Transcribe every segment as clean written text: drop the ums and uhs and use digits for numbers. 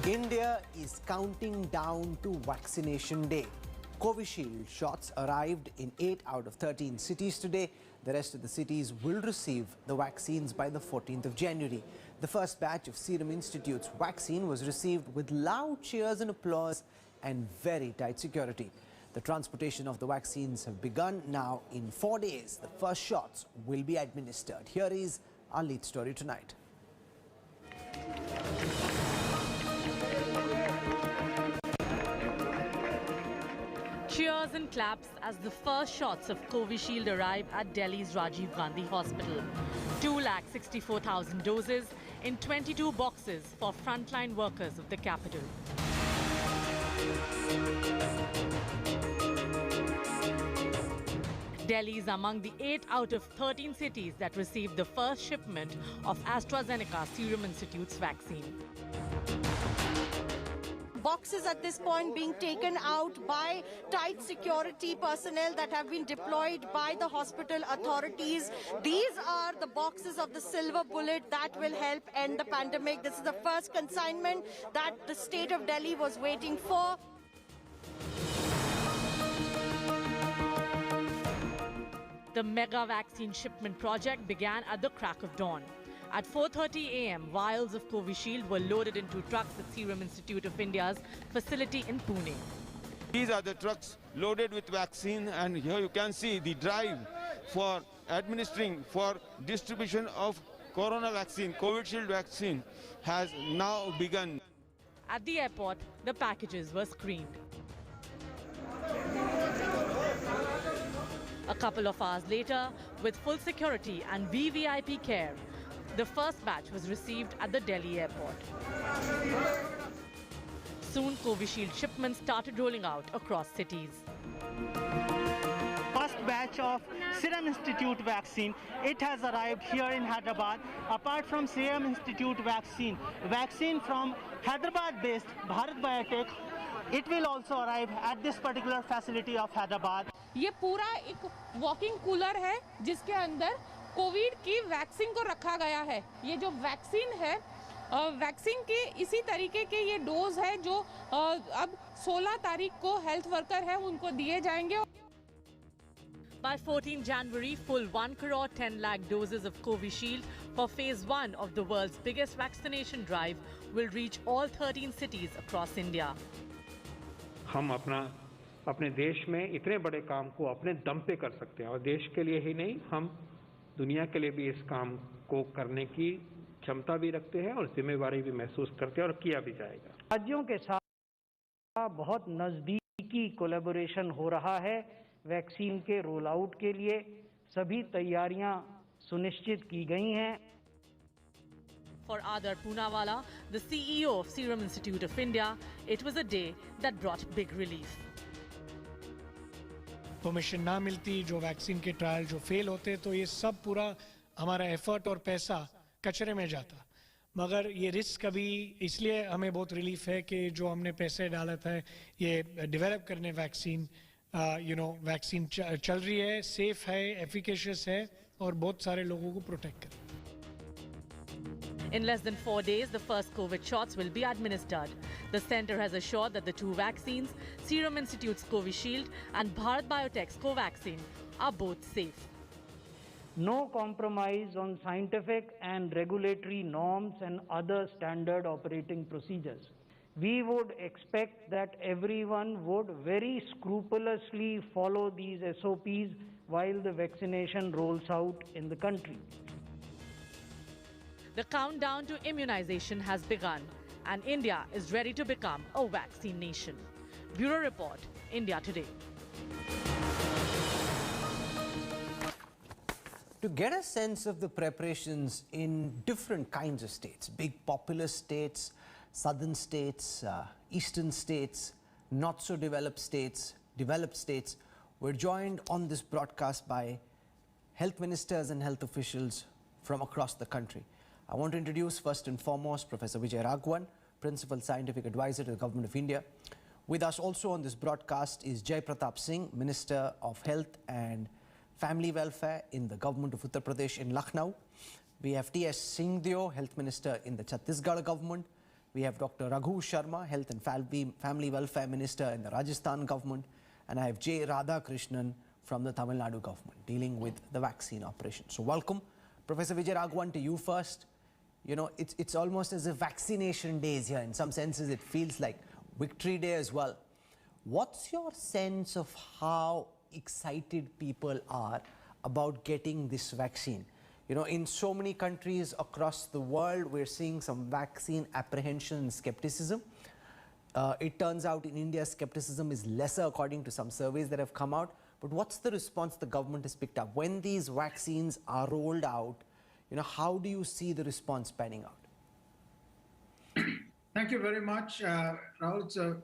India is counting down to vaccination day. Covishield shots arrived in 8 out of 13 cities today. The rest of the cities will receive the vaccines by the 14th of January. The first batch of Serum Institute's vaccine was received with loud cheers and applause and very tight security. The transportation of the vaccines have begun. Now, in 4 days, the first shots will be administered. Here is our lead story tonight. Cheers and claps as the first shots of Covishield arrive at Delhi's Rajiv Gandhi Hospital. 2,64,000 doses in 22 boxes for frontline workers of the capital. Delhi is among the 8 out of 13 cities that received the first shipment of AstraZeneca Serum Institute's vaccine. Boxes at this point being taken out by tight security personnel that have been deployed by the hospital authorities. These are the boxes of the silver bullet that will help end the pandemic. This is the first consignment that the state of Delhi was waiting for. The mega vaccine shipment project began at the crack of dawn. At 4:30 a.m., vials of Covishield were loaded into trucks at Serum Institute of India's facility in Pune. These are the trucks loaded with vaccine, and here you can see the drive for administering, for distribution of corona vaccine, Covishield vaccine has now begun. At the airport, the packages were screened. A couple of hours later, with full security and VVIP care, the first batch was received at the Delhi airport. Soon, Covishield shipments started rolling out across cities. First batch of Serum Institute vaccine, it has arrived here in Hyderabad. Apart from Serum Institute vaccine from Hyderabad-based Bharat Biotech, it will also arrive at this particular facility of Hyderabad. ये पूरा एक walking cooler है जिसके अंदर Covid की vaccine को रखा गया है। ये जो वैक्सीन है, वैक्सीन के इसी तरीके के ये डोज है जो अब 16 तारीख को हेल्थ वर्कर है उनको दिए जाएंगे। By 14 January, full 1 crore 10 lakh doses of Covishield for phase 1 of the world's biggest vaccination drive will reach all 13 cities across India. हम अपने देश में इतने बड़े काम को अपने दम पे कर सकते हैं और देश के लिए ही नहीं, हम दुनिया के लिए भी इस काम को करने की क्षमता भी रखते हैं और जिम्मेवारी भी महसूस करते हैं और किया भी जाएगा। राज्यों के साथ बहुत नजदीकी कोलैबोरेशन हो रहा है। वैक्सीन के रोल आउट के लिए सभी तैयारियां सुनिश्चित की गई हैं। For Adar Poonawala, the CEO of Serum Institute of India, it was a day that brought big relief. Permission ना मिलती, जो वैक्सीन के ट्रायल जो फेल होते, तो ये सब पूरा हमारा एफर्ट और पैसा कचरे में जाता। मगर ये रिस्क अभी इसलिए हमें बहुत रिलीफ है कि जो हमने पैसे डाला था ये डेवलप करने वैक्सीन, वैक्सीन चल रही है, सेफ है, एफिकेशियस है और बहुत सारे लोगों को प्रोटेक्ट कर। In less than 4 days, the first COVID shots will be administered. The centre has assured that the two vaccines, Serum Institute's Covishield and Bharat Biotech's Covaxin, are both safe. No compromise on scientific and regulatory norms and other standard operating procedures. We would expect that everyone would very scrupulously follow these SOPs while the vaccination rolls out in the country. The countdown to immunization has begun, and India is ready to become a vaccine nation. Bureau Report, India Today. To get a sense of the preparations in different kinds of states, big populous states, southern states, eastern states, not so developed states, we're joined on this broadcast by health ministers and health officials from across the country. I want to introduce first and foremost Professor Vijay Raghavan, Principal Scientific Advisor to the Government of India. With us also on this broadcast is Jai Pratap Singh, Minister of Health and Family Welfare in the Government of Uttar Pradesh in Lucknow. We have T.S. Singhdeo, Health Minister in the Chhattisgarh government. We have Dr. Raghu Sharma, Health and Family Welfare Minister in the Rajasthan government, and I have J. Radhakrishnan from the Tamil Nadu government dealing with the vaccine operation. So welcome. Professor Vijay Raghavan, to you first. You know, it's almost as if vaccination day is here. In some senses, it feels like Victory Day as well. What's your sense of how excited people are about getting this vaccine? You know, in so many countries across the world, we're seeing some vaccine apprehension and skepticism. It turns out in India, skepticism is lesser according to some surveys that have come out. But what's the response the government has picked up? When these vaccines are rolled out, you know, how do you see the response panning out? Thank you very much, Rahul. It's a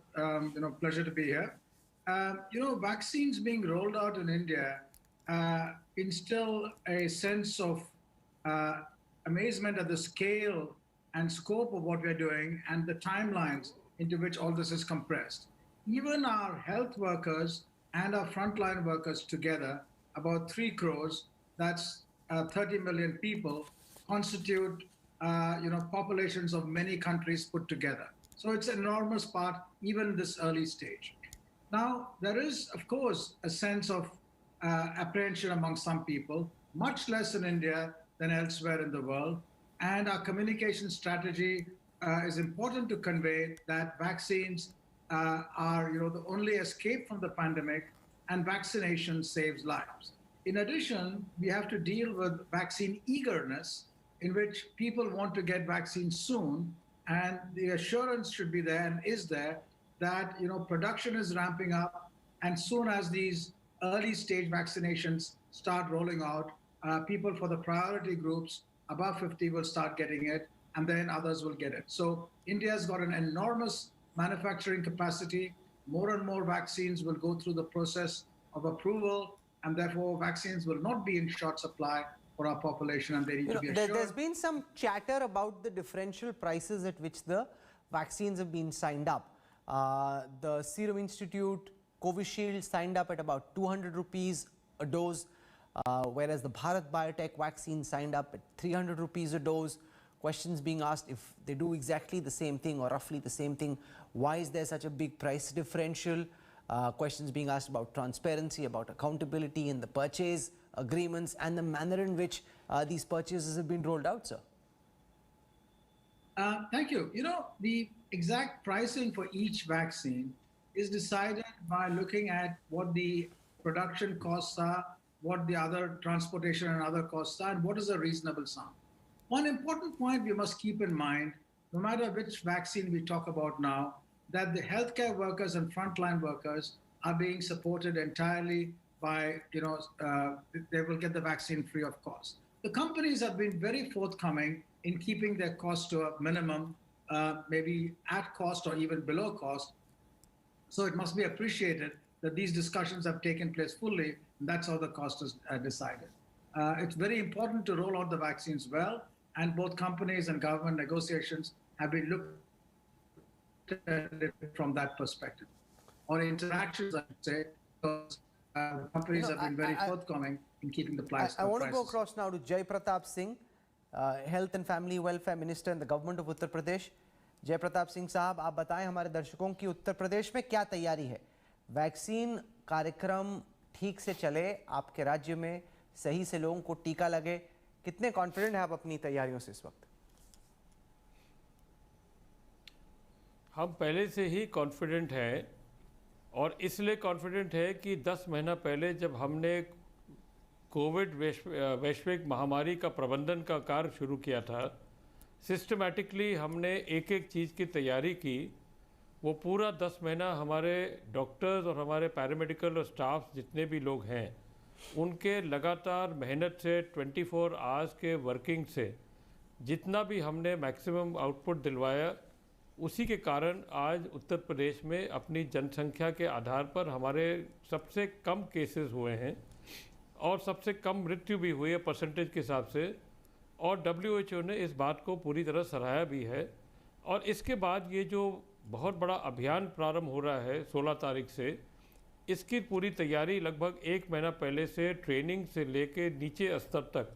pleasure to be here. Vaccines being rolled out in India instill a sense of amazement at the scale and scope of what we're doing and the timelines into which all this is compressed. Even our health workers and our frontline workers together, about 3 crores, that's 30 million people, constitute populations of many countries put together. So it's an enormous part, even in this early stage. Now, there is, of course, a sense of apprehension among some people, much less in India than elsewhere in the world. And our communication strategy is important to convey that vaccines are the only escape from the pandemic, and vaccination saves lives. In addition, we have to deal with vaccine eagerness, in which people want to get vaccines soon, and the assurance should be there and is there that production is ramping up, and soon as these early stage vaccinations start rolling out, people for the priority groups above 50 will start getting it, and then others will get it. So India's got an enormous manufacturing capacity. More and more vaccines will go through the process of approval, and therefore vaccines will not be in short supply for our population, and they need to be assured. There's been some chatter about the differential prices at which the vaccines have been signed up. The Serum Institute Covishield signed up at about 200 rupees a dose, whereas the Bharat Biotech vaccine signed up at 300 rupees a dose. Questions being asked, if they do exactly the same thing or roughly the same thing, why is there such a big price differential? Questions being asked about transparency, about accountability in the purchase agreements, and the manner in which these purchases have been rolled out, sir. Thank you. The exact pricing for each vaccine is decided by looking at what the production costs are, what the other transportation and other costs are, and what is a reasonable sum. One important point we must keep in mind, no matter which vaccine we talk about now, that the healthcare workers and frontline workers are being supported entirely by, they will get the vaccine free of cost. The companies have been very forthcoming in keeping their costs to a minimum, maybe at cost or even below cost. So it must be appreciated that these discussions have taken place fully, and that's how the cost is decided. It's very important to roll out the vaccines well, and both companies and government negotiations have been looked at it from that perspective. Or interactions, I should say, because companies have been very forthcoming in keeping the price. I want to go across now to Jai Pratap Singh, Health and Family Welfare Minister in the government of Uttar Pradesh. जय प्रताप सिंह साहब, आप बताएं हमारे दर्शकों की उत्तर प्रदेश में क्या तैयारी है? वैक्सीन कार्यक्रम ठीक से चले, आपके राज्य में सही से लोगों को टीका लगे, कितने कॉन्फिडेंट हैं आप अपनी तैयारियों से इस वक्त? हम पहले से ही कॉन्फिडेंट हैं, और इसलिए कॉन्फिडेंट है कि 10 महीना पहले जब हमने कोविड वैश्विक महामारी का प्रबंधन का कार्य शुरू किया था, सिस्टमैटिकली हमने एक एक चीज़ की तैयारी की। वो पूरा 10 महीना हमारे डॉक्टर्स और हमारे पैरामेडिकल और स्टाफ जितने भी लोग हैं, उनके लगातार मेहनत से 24 आवर्स के वर्किंग से जितना भी हमने मैक्सिमम आउटपुट दिलवाया, उसी के कारण आज उत्तर प्रदेश में अपनी जनसंख्या के आधार पर हमारे सबसे कम केसेस हुए हैं और सबसे कम मृत्यु भी हुई है परसेंटेज के हिसाब से, और WHO ने इस बात को पूरी तरह सराहा भी है। और इसके बाद ये जो बहुत बड़ा अभियान प्रारंभ हो रहा है 16 तारीख से, इसकी पूरी तैयारी लगभग 1 महीना पहले से ट्रेनिंग से लेके नीचे स्तर तक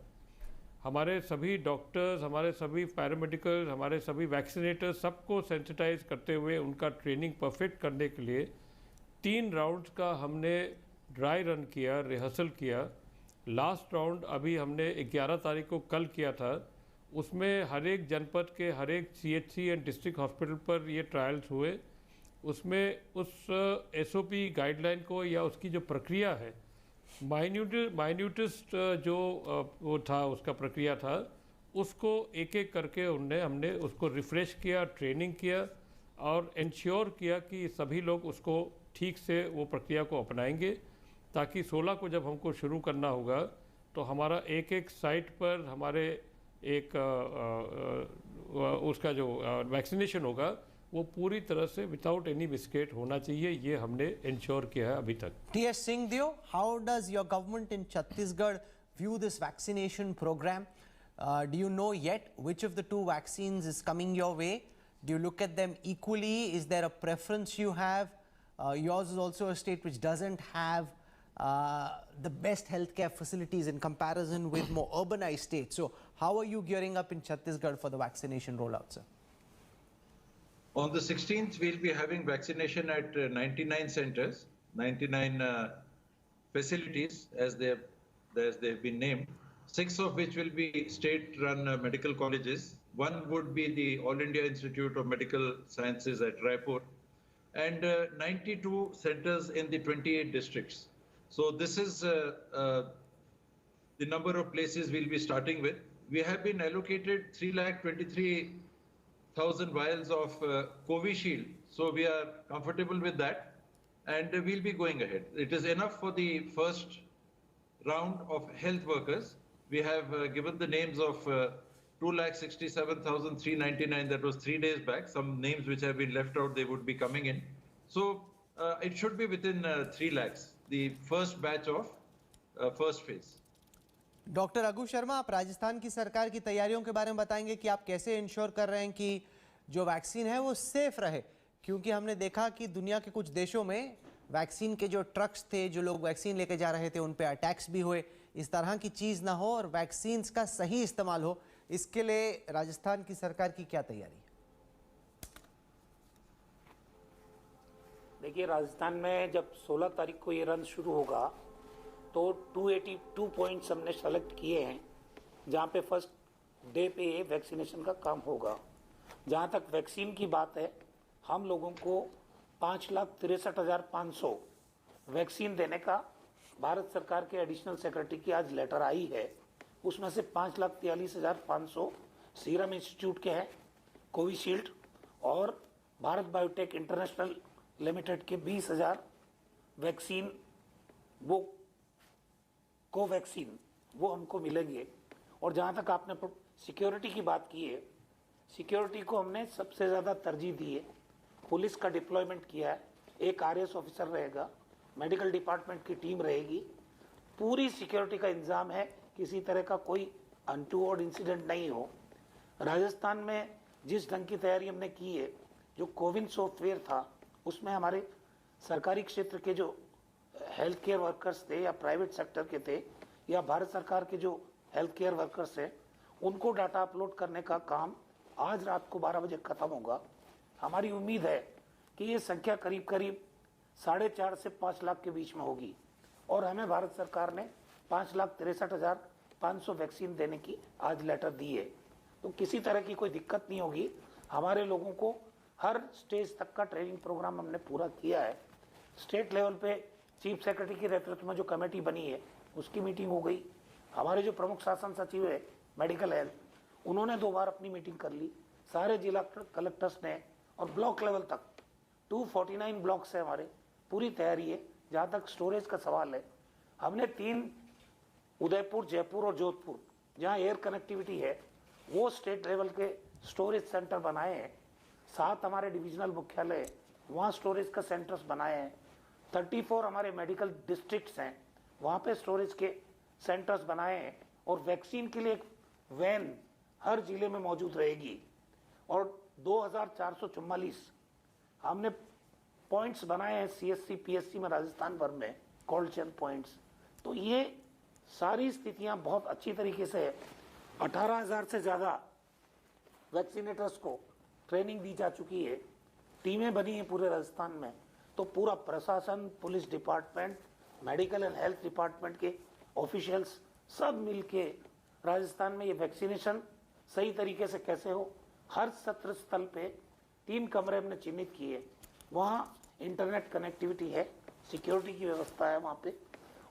हमारे सभी डॉक्टर्स, हमारे सभी पैरामेडिकल, हमारे सभी वैक्सीनेटर्स सबको सेंसिटाइज करते हुए उनका ट्रेनिंग परफेक्ट करने के लिए 3 राउंड्स का हमने ड्राई रन किया, रिहर्सल किया। लास्ट राउंड अभी हमने 11 तारीख को कल किया था। उसमें हर एक जनपद के हर एक CHC एंड डिस्ट्रिक्ट हॉस्पिटल पर ये ट्रायल्स हुए। उसमें उस SOP गाइडलाइन को या उसकी जो प्रक्रिया है, माइन्यूटेस्ट जो वो था, उसका प्रक्रिया था, उसको एक एक करके हमने उसको रिफ़्रेश किया, ट्रेनिंग किया और इंश्योर किया कि सभी लोग उसको ठीक से वो प्रक्रिया को अपनाएंगे, ताकि 16 को जब हमको शुरू करना होगा तो हमारा एक एक साइट पर हमारे एक उसका जो वैक्सीनेशन होगा वो पूरी तरह से विदाउट एनी मिस्टेक होना चाहिए। ये हमने इंश्योर किया है अभी तक। T.S. Singhdev, how does your government in Chhattisgarh view this vaccination program? Do you know yet which of the 2 vaccines is coming your way? Do you look at them equally? Is there a preference you have? Yours is also a state which doesn't have the best healthcare facilities in comparison with more urbanized states. So how are you gearing up in Chhattisgarh for the vaccination rollout, sir? On the 16th, we'll be having vaccination at 99 centers, 99 facilities as they've been named, 6 of which will be state-run medical colleges. 1 would be the All India Institute of Medical Sciences at Raipur, and 92 centers in the 28 districts. So this is the number of places we'll be starting with. We have been allocated 3,23,000 vials of Covishield, so we are comfortable with that, and we'll be going ahead. It is enough for the first round of health workers. We have given the names of 2,67,399, that was 3 days back. Some names which have been left out, they would be coming in. So it should be within 3 lakhs, the first batch of first phase. Doctor Raghu Sharma, आप राजस्थान की सरकार की तैयारियों के बारे में बताएंगे कि आप कैसे इंश्योर कर रहे हैं कि जो वैक्सीन है वो सेफ रहे, क्योंकि हमने देखा कि दुनिया के कुछ देशों में वैक्सीन के जो ट्रक्स थे, जो लोग वैक्सीन लेके जा रहे थे, उन पे अटैक्स भी हुए। इस तरह की चीज़ ना हो और वैक्सीन का सही इस्तेमाल हो, इसके लिए राजस्थान की सरकार की क्या तैयारी है? देखिए, राजस्थान में जब 16 तारीख को ये रन शुरू होगा तो 282 पॉइंट्स हमने सेलेक्ट किए हैं जहाँ पे फर्स्ट डे पे ये वैक्सीनेशन का काम होगा। जहाँ तक वैक्सीन की बात है, हम लोगों को 5,63,500 वैक्सीन देने का भारत सरकार के एडिशनल सेक्रेटरी की आज लेटर आई है। उसमें से 5,43,500 सीरम इंस्टीट्यूट के हैं, कोविशील्ड, और भारत बायोटेक इंटरनेशनल लिमिटेड के 20,000 वैक्सीन, वो कोवैक्सीन, वो हमको मिलेंगे। और जहाँ तक आपने सिक्योरिटी की बात की है, सिक्योरिटी को हमने सबसे ज़्यादा तरजीह दी है। पुलिस का डिप्लॉयमेंट किया है, एक RS ऑफिसर रहेगा, मेडिकल डिपार्टमेंट की टीम रहेगी, पूरी सिक्योरिटी का इंतजाम है, किसी तरह का कोई अनटूवर्ड इंसिडेंट नहीं हो। राजस्थान में जिस ढंग की तैयारी हमने की है, जो कोविन सॉफ्टवेयर था, उसमें हमारे सरकारी क्षेत्र के जो हेल्थ केयर वर्कर्स थे या प्राइवेट सेक्टर के थे या भारत सरकार के जो हेल्थ केयर वर्कर्स हैं, उनको डाटा अपलोड करने का काम आज रात को 12 बजे खत्म होगा। हमारी उम्मीद है कि ये संख्या करीब करीब 4.5 से 5 लाख के बीच में होगी और हमें भारत सरकार ने 5,63,500 वैक्सीन देने की आज लेटर दी है। तो किसी तरह की कोई दिक्कत नहीं होगी। हमारे लोगों को हर स्टेज तक का ट्रेनिंग प्रोग्राम हमने पूरा किया है। स्टेट लेवल पे चीफ सेक्रेटरी के नेतृत्व में जो कमेटी बनी है, उसकी मीटिंग हो गई। हमारे जो प्रमुख शासन सचिव है मेडिकल हेल्थ, उन्होंने 2 बार अपनी मीटिंग कर ली। सारे जिला कलेक्टर्स ने, और ब्लॉक लेवल तक 249 ब्लॉक्स है हमारे, पूरी तैयारी है। जहाँ तक स्टोरेज का सवाल है, हमने 3 उदयपुर, जयपुर और जोधपुर, जहाँ एयर कनेक्टिविटी है, वो स्टेट लेवल के स्टोरेज सेंटर बनाए हैं। 7 हमारे डिविजनल मुख्यालय, वहाँ स्टोरेज का सेंटर्स बनाए हैं। 34 हमारे मेडिकल डिस्ट्रिक्ट्स हैं, वहाँ पे स्टोरेज के सेंटर्स बनाए हैं। और वैक्सीन के लिए एक वैन हर जिले में मौजूद रहेगी। और 2,444 हमने पॉइंट्स बनाए हैं CSC, PSC में राजस्थान भर में, कोल्ड चेन पॉइंट्स। तो ये सारी स्थितियाँ बहुत अच्छी तरीके से है। 18,000 से ज़्यादा वैक्सीनेटर्स को ट्रेनिंग दी जा चुकी है, टीमें बनी हैं पूरे राजस्थान में। तो पूरा प्रशासन, police department, medical and health department के ऑफिशियल्स सब मिलके राजस्थान में ये वैक्सीनेशन सही तरीके से कैसे हो, हर सत्र स्थल पे 3 कमरे हमने चिन्हित किए। वहाँ इंटरनेट कनेक्टिविटी है, सिक्योरिटी की व्यवस्था है वहाँ पे,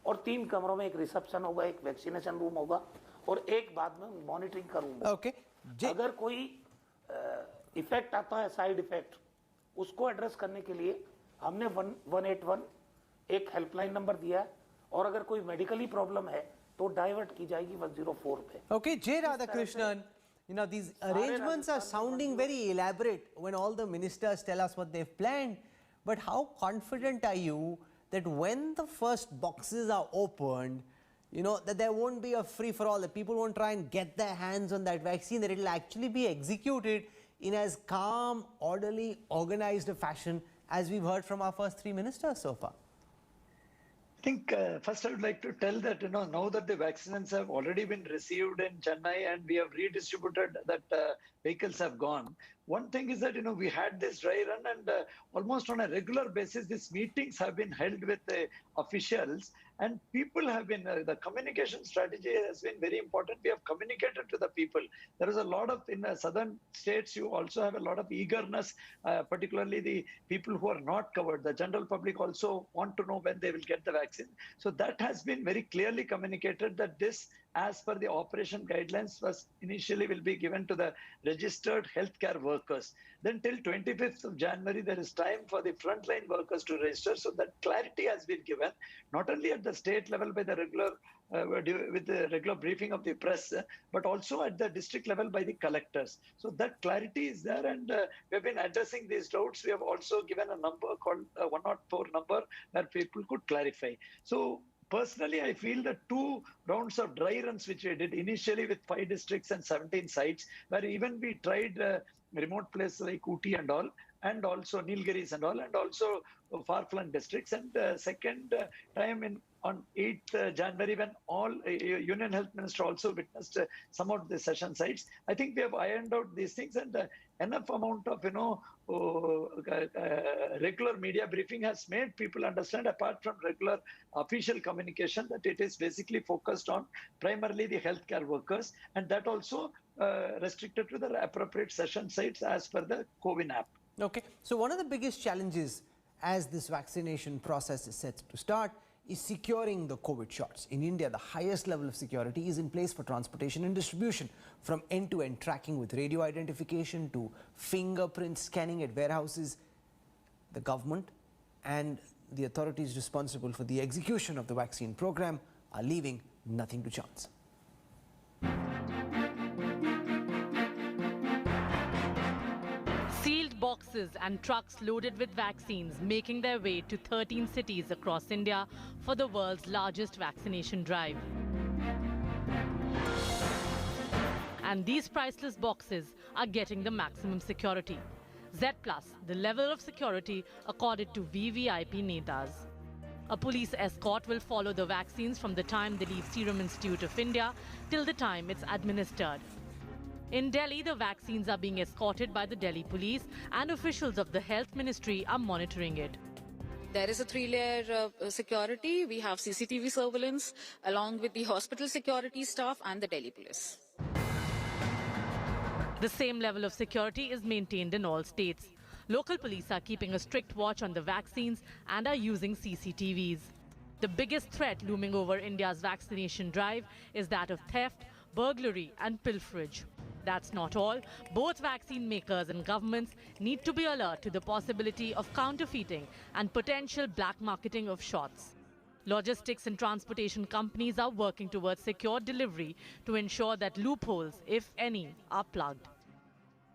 और 3 कमरों में एक रिसेप्शन होगा, एक वैक्सीनेशन रूम होगा और एक बाद में मॉनिटरिंग का रूम होगा। Okay. अगर कोई इफेक्ट आता है, साइड इफेक्ट, उसको एड्रेस करने के लिए हमने 181 एक हेल्पलाइन नंबर दिया है, और अगर कोई मेडिकली प्रॉब्लम है तो डाइवर्ट की जाएगी 104 पे। Okay, J. Radhakrishnan, you know, these arrangements are sounding very elaborate when all the ministers tell us what they've planned. But how confident are you that when the first boxes are opened, you know, that there won't be a free-for-all, that people won't try and get their hands on that vaccine, that it will actually be executed in as calm, orderly, organized a fashion as we've heard from our first 3 ministers so far? I think first I would like to tell that, you know, now that the vaccines have already been received in Chennai and we have redistributed, that vehicles have gone. One thing is that, you know, we had this dry run and almost on a regular basis, these meetings have been held with the officials, and people have been, the communication strategy has been very important. We have communicated to the people. There is a lot of, in southern states, you also have a lot of eagerness, particularly the people who are not covered. The general public also want to know when they will get the vaccine. So that has been very clearly communicated, that this, as per the operation guidelines, was initially will be given to the registered healthcare workers. Then till 25th of January, there is time for the frontline workers to register. So that clarity has been given, not only at the state level by the regular, with the regular briefing of the press, but also at the district level by the collectors. So that clarity is there, and we have been addressing these doubts. We have also given a number called 104 number that people could clarify. So personally, I feel that 2 rounds of dry runs which we did initially with 5 districts and 17 sites, where even we tried remote places like Ooty and all, and also Nilgiris and all, and also far-flung districts. And second time on 8th January, when all Union Health Minister also witnessed some of the session sites, I think we have ironed out these things, and enough amount of, you know, regular media briefing has made people understand, apart from regular official communication, that it is basically focused on primarily the healthcare workers, and that also restricted to the appropriate session sites as per the CoWIN app. Okay, so one of the biggest challenges as this vaccination process is set to start is securing the COVID shots. In India, the highest level of security is in place for transportation and distribution, from end-to-end tracking with radio identification to fingerprint scanning at warehouses. The government and the authorities responsible for the execution of the vaccine program are leaving nothing to chance. Sealed boxes and trucks loaded with vaccines making their way to 13 cities across India for the world's largest vaccination drive. And these priceless boxes are getting the maximum security. Z+, the level of security accorded to VVIP Netas. A police escort will follow the vaccines from the time they leave Serum Institute of India till the time it's administered. In Delhi, the vaccines are being escorted by the Delhi police, and officials of the Health Ministry are monitoring it. There is a 3-layer security. We have CCTV surveillance along with the hospital security staff and the Delhi police. The same level of security is maintained in all states. Local police are keeping a strict watch on the vaccines and are using CCTVs. The biggest threat looming over India's vaccination drive is that of theft, burglary and pilferage. That's not all. Both vaccine makers and governments need to be alert to the possibility of counterfeiting and potential black marketing of shots. Logistics and transportation companies are working towards secure delivery to ensure that loopholes, if any, are plugged.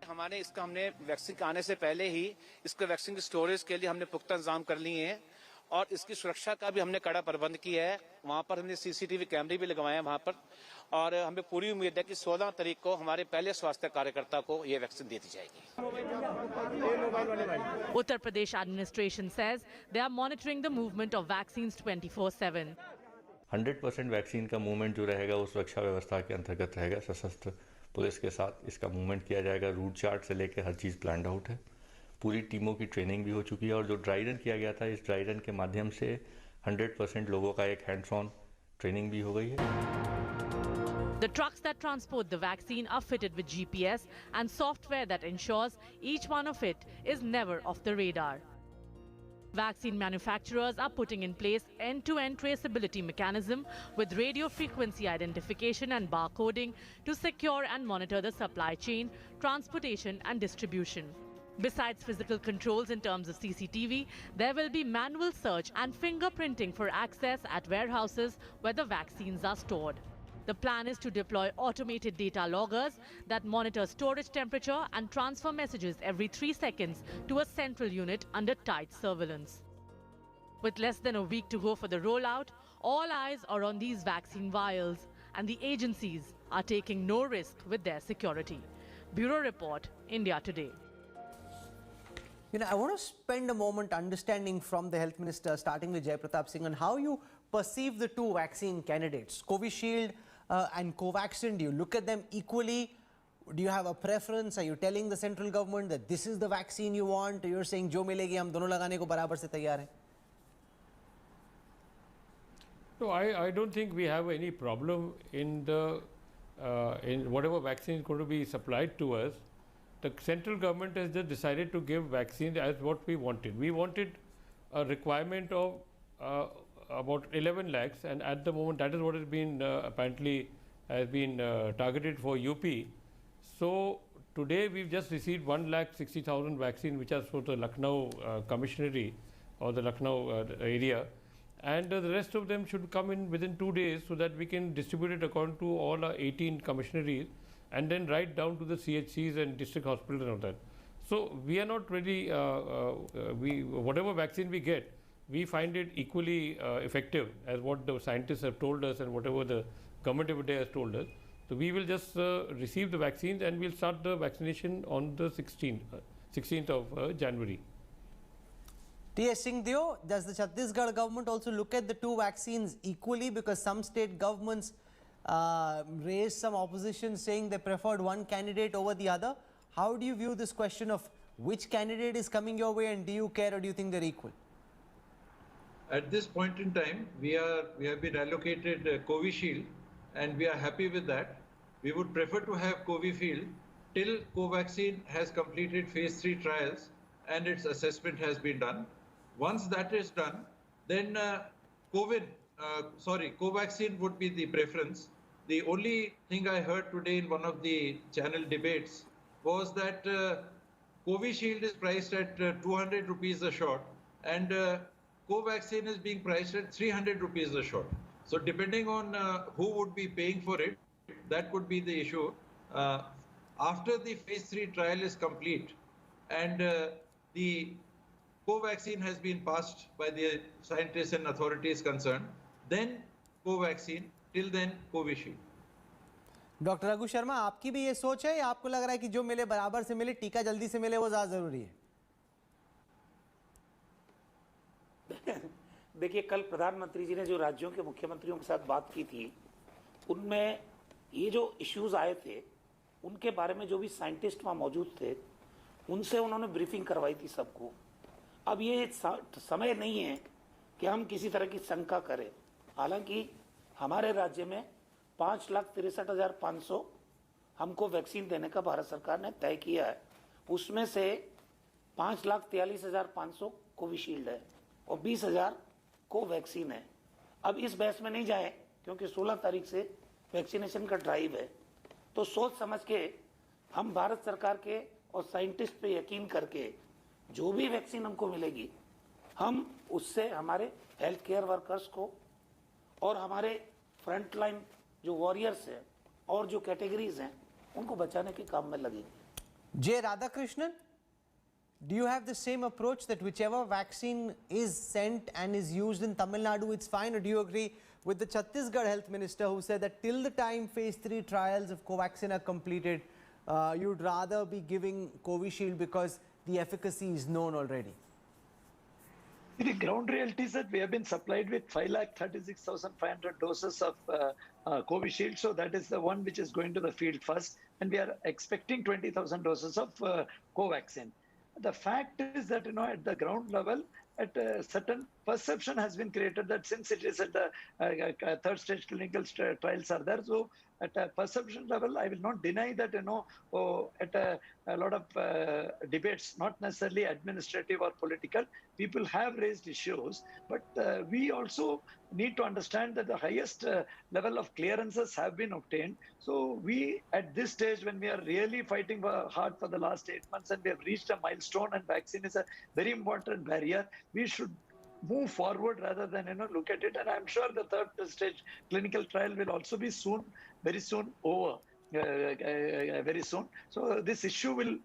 हमारे इसका हमने vaccine के आने से पहले ही इसके vaccine की storage के लिए हमने पुख्ता इंतजाम कर लिए हैं और इसकी सुरक्षा का भी हमने कड़ा प्रबंध किया है। वहाँ पर हमने सीसीटीवी कैमरे भी लगवाए हैं वहाँ पर, और हमें पूरी उम्मीद है कि 16 तारीख को हमारे पहले स्वास्थ्य कार्यकर्ता को ये वैक्सीन दी जाएगी। Uttar Pradesh administration says they are monitoring the movement of vaccines 24/7. 100% vaccine का मूवमेंट जो रहेगा वो सुरक्षा व्यवस्था के अंतर्गत रहेगा। सशस्त्र पुलिस के साथ इसका मूवमेंट किया जाएगा। रूट चार्ट से लेकर हर चीज़ प्लान्ड आउट है। पूरी टीमों की ट्रेनिंग भी हो चुकी है और जो ड्राई रन किया गया था, इस ड्राई रन के माध्यम से 100% लोगों का एक हैंड्स ऑन ट्रेनिंग भी हो गई है। The trucks that transport the vaccine are fitted with GPS and software that ensures each one of it is never off the radar. Vaccine manufacturers are putting in place end-to-end traceability mechanism with radio frequency identification and barcoding to secure and monitor the supply chain, transportation and distribution. Besides physical controls in terms of CCTV, there will be manual search and fingerprinting for access at warehouses where the vaccines are stored. The plan is to deploy automated data loggers that monitor storage temperature and transfer messages every 3 seconds to a central unit under tight surveillance. With less than a week to go for the rollout, all eyes are on these vaccine vials, and the agencies are taking no risk with their security. Bureau Report, India Today. I want to spend a moment understanding from the Health Minister, starting with Jai Pratap Singh, on how you perceive the two vaccine candidates, Covishield and Covaxin. Do you look at them equally? Do you have a preference? Are you telling the central government that this is the vaccine you want? Or you're saying, jo milegi, hum dono lagane ko barabar se taiyar hain? No, I don't think we have any problem in the in whatever vaccine is going to be supplied to us. The central government has just decided to give vaccines as what we wanted. We wanted a requirement of about 11 lakhs, and at the moment that is what has been apparently has been targeted for UP. So today we've just received 1,60,000 vaccine, which are for the Lucknow commissionary or the Lucknow area, and the rest of them should come in within 2 days so that we can distribute it according to all our 18 commissionaries and then right down to the CHCs and district hospitals and all that. So we are not really, whatever vaccine we get, we find it equally effective as what the scientists have told us and whatever the government of India has told us. So we will just receive the vaccines and we'll start the vaccination on the 16th of January. T.S. Singhdeo, does the Chhattisgarh government also look at the two vaccines equally? Because some state governments raised some opposition saying they preferred one candidate over the other. How do you view this question of which candidate is coming your way, and do you care, or do you think they're equal? At this point in time, we have been allocated Covishield, and we are happy with that. We would prefer to have Covishield till Covaxin has completed phase 3 trials and its assessment has been done. Once that is done, then Covaxin would be the preference. The only thing I heard today in one of the channel debates was that Covishield is priced at 200 rupees a shot, and Covaxin is being priced at 300 rupees a shot. So depending on who would be paying for it, that could be the issue. After the phase 3 trial is complete and the Covaxin has been passed by the scientists and authorities concerned, then Covaxin, till then Covishield. Doctor Raghu Sharma, आपकी भी ये सोच है या आपको लग रहा है कि जो मिले बराबर से मिले, टीका जल्दी से मिले, वो ज्यादा जरूरी है? देखिए, कल प्रधानमंत्री जी ने जो राज्यों के मुख्यमंत्रियों के साथ बात की थी, उनमें ये जो इश्यूज आए थे, उनके बारे में जो भी साइंटिस्ट वहाँ मौजूद थे, उनसे उन्होंने ब्रीफिंग करवाई थी सबको। अब ये समय नहीं है कि हम किसी तरह की शंका करें। हालांकि हमारे राज्य में 5,63,500 हमको वैक्सीन देने का भारत सरकार ने तय किया है। उसमें से 5,43,500 कोविशील्ड है और 20,000 कोवैक्सीन है। अब इस बहस में नहीं जाए क्योंकि 16 तारीख से वैक्सीनेशन का ड्राइव है, तो सोच समझ के हम भारत सरकार के और साइंटिस्ट पे यकीन करके जो भी वैक्सीन हमको मिलेगी, हम उससे हमारे हेल्थ केयर वर्कर्स को और हमारे फ्रंट लाइन जो वॉरियर्स हैं और जो कैटेगरीज हैं, उनको बचाने के काम में लगेंगे। J. Radhakrishnan, do you have the same approach that whichever vaccine is sent and is used in Tamil Nadu, it's fine, or do you agree with the Chhattisgarh health minister who said that till the time phase 3 trials of Covaxin are completed, you'd rather be giving Covishield because the efficacy is known already? The ground reality is that we have been supplied with 5,36,500 doses of Covishield. So that is the one which is going to the field first. And we are expecting 20,000 doses of Covaxin. The fact is that, at the ground level, at a certain perception has been created that since it is at the third stage clinical trials are there, so at a perception level, I will not deny that, at a lot of debates, not necessarily administrative or political, people have raised issues, but we also need to understand that the highest level of clearances have been obtained. So we, at this stage, when we are really fighting hard for the last 8 months and we have reached a milestone and vaccine is a very important barrier, we should move forward rather than, look at it. And I'm sure the third stage clinical trial will also be very soon over, very soon. So this issue will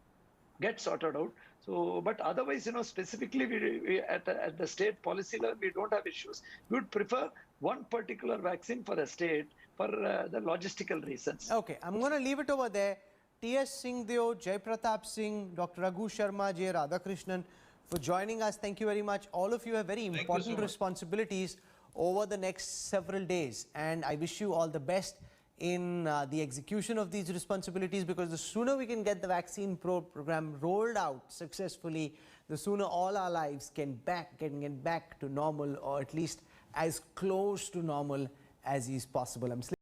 get sorted out. So, but otherwise, specifically we at the state policy level, we don't have issues. We would prefer one particular vaccine for a state for the logistical reasons. Okay, I'm going to leave it over there. T.S. Singhdeo, Jai Pratap Singh, Dr. Raghu Sharma, J. Radhakrishnan, for joining us. Thank you very much. All of you have very important responsibilities over the next several days, and I wish you all the best in the execution of these responsibilities, because the sooner we can get the vaccine program rolled out successfully, the sooner all our lives can get back to normal, or at least as close to normal as is possible.